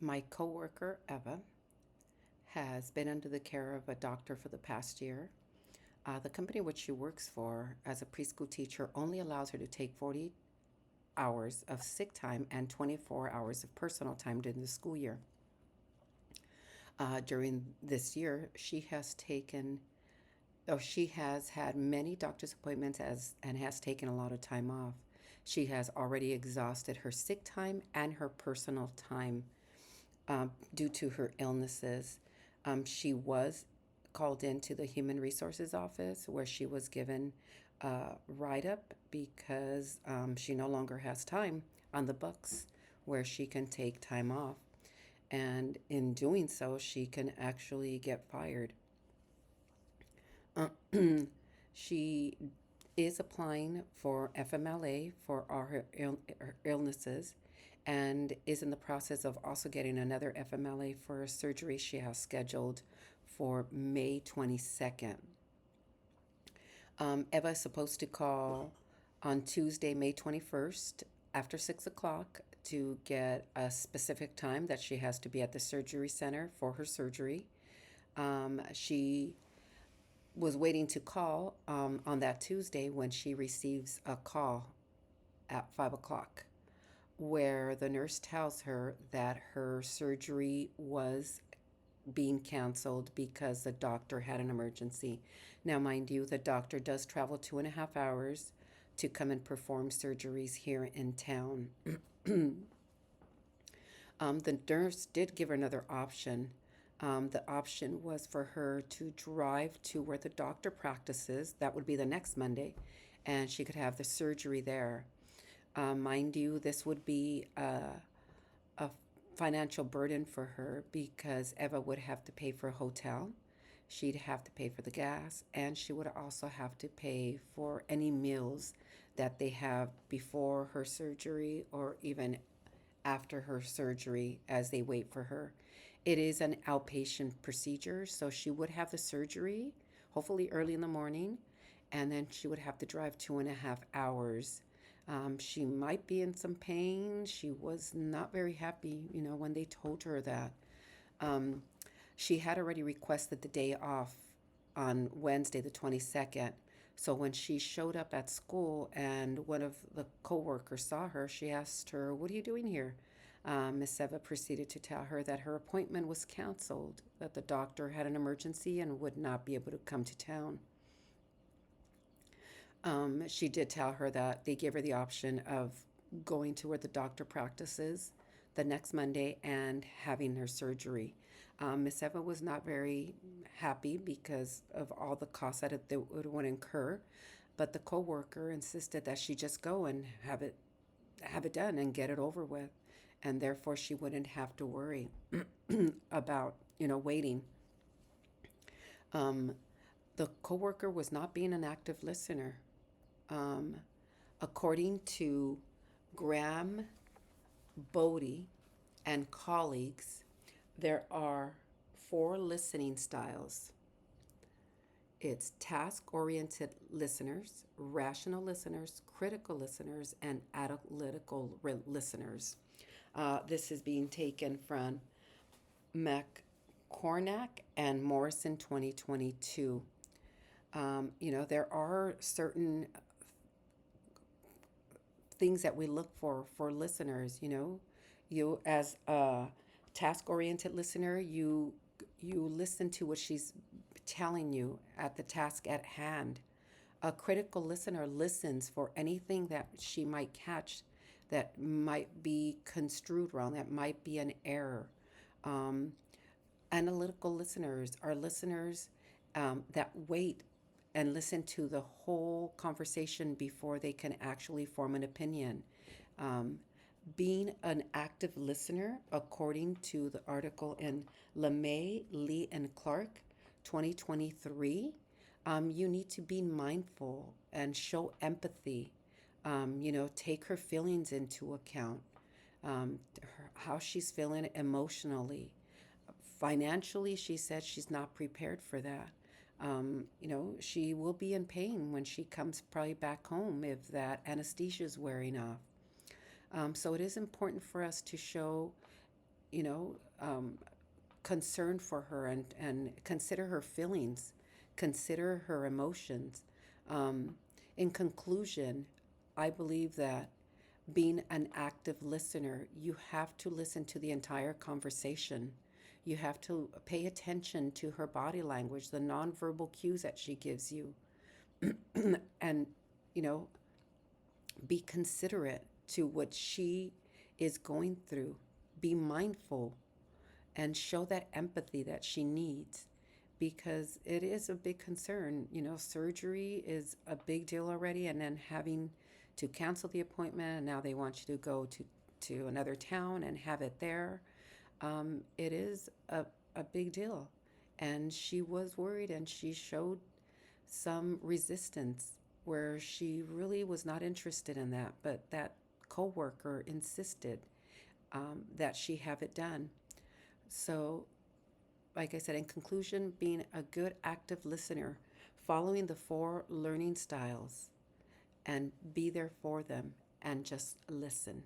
My coworker, Eva, has been under the care of a doctor for the past year. The company which she works for as a preschool teacher only allows her to take 40 hours of sick time and 24 hours of personal time during the school year. During this year, she has had many doctor's appointments and has taken a lot of time off. She has already exhausted her sick time and her personal time due to her illnesses. She was called into the Human Resources Office where she was given a write up because she no longer has time on the books where she can take time off. And in doing so, she can actually get fired. She is applying for FMLA for all her illnesses and is in the process of also getting another FMLA for a surgery she has scheduled for May 22nd. Eva is supposed to call on Tuesday, May 21st after 6 o'clock to get a specific time that she has to be at the surgery center for her surgery. She was waiting to call on that Tuesday when she receives a call at 5 o'clock where the nurse tells her that her surgery was being canceled because the doctor had an emergency. Now, mind you, the doctor does travel 2.5 hours to come and perform surgeries here in town. The nurse did give her another option. The option was for her to drive to where the doctor practices. That would be the next Monday, and she could have the surgery there. Mind you, this would be a financial burden for her because Eva would have to pay for a hotel. She'd have to pay for the gas, and she would also have to pay for any meals that they have before her surgery or even after her surgery as they wait for her. It is an outpatient procedure, so she would have the surgery, hopefully early in the morning, and then she would have to drive 2.5 hours. She might be in some pain. She was not very happy, when they told her that. Um, she had already requested the day off on Wednesday, the 22nd. So when she showed up at school and one of the coworkers saw her, she asked her, "What are you doing here?" Miss Eva proceeded to tell her that her appointment was canceled, that the doctor had an emergency and would not be able to come to town. She did tell her that they gave her the option of going to where the doctor practices the next Monday and having her surgery. Miss Eva was not very happy because of all the costs that it would incur, but the coworker insisted that she just go and have it done and get it over with, and therefore she wouldn't have to worry about waiting. Um, the coworker was not being an active listener. Um, According to Graham Bodie and colleagues, there are four listening styles. It's task oriented listeners, rational listeners, critical listeners, and analytical listeners. This is being taken from McCornack and Morrison 2022. There are certain things that we look for listeners. You as a task oriented listener, you listen to what she's telling you at the task at hand. A critical listener listens for anything that she might catch that might be construed wrong, that might be an error. um, Analytical listeners are listeners that wait and listen to the whole conversation before they can actually form an opinion. Um, Being an active listener, according to the article in LeMay, Lee, and Clark, 2023, you need to be mindful and show empathy. Take her feelings into account, how she's feeling emotionally. Financially, she said she's not prepared for that. She will be in pain when she comes probably back home if that anesthesia is wearing off. So it is important for us to show, you know, concern for her, and consider her feelings, consider her emotions. Um, in conclusion, I believe that being an active listener, you have to listen to the entire conversation. You have to pay attention to her body language, the nonverbal cues that she gives you, and, you know, be considerate to what she is going through. Be mindful and show that empathy that she needs, because it is a big concern. You know, surgery is a big deal already, and then having to cancel the appointment, and now they want you to go to another town and have it there. It is a big deal. And she was worried, and she showed some resistance where she really was not interested in that, but that coworker insisted that she have it done. So, like I said, in conclusion, being a good active listener, following the four learning styles, and be there for them and just listen.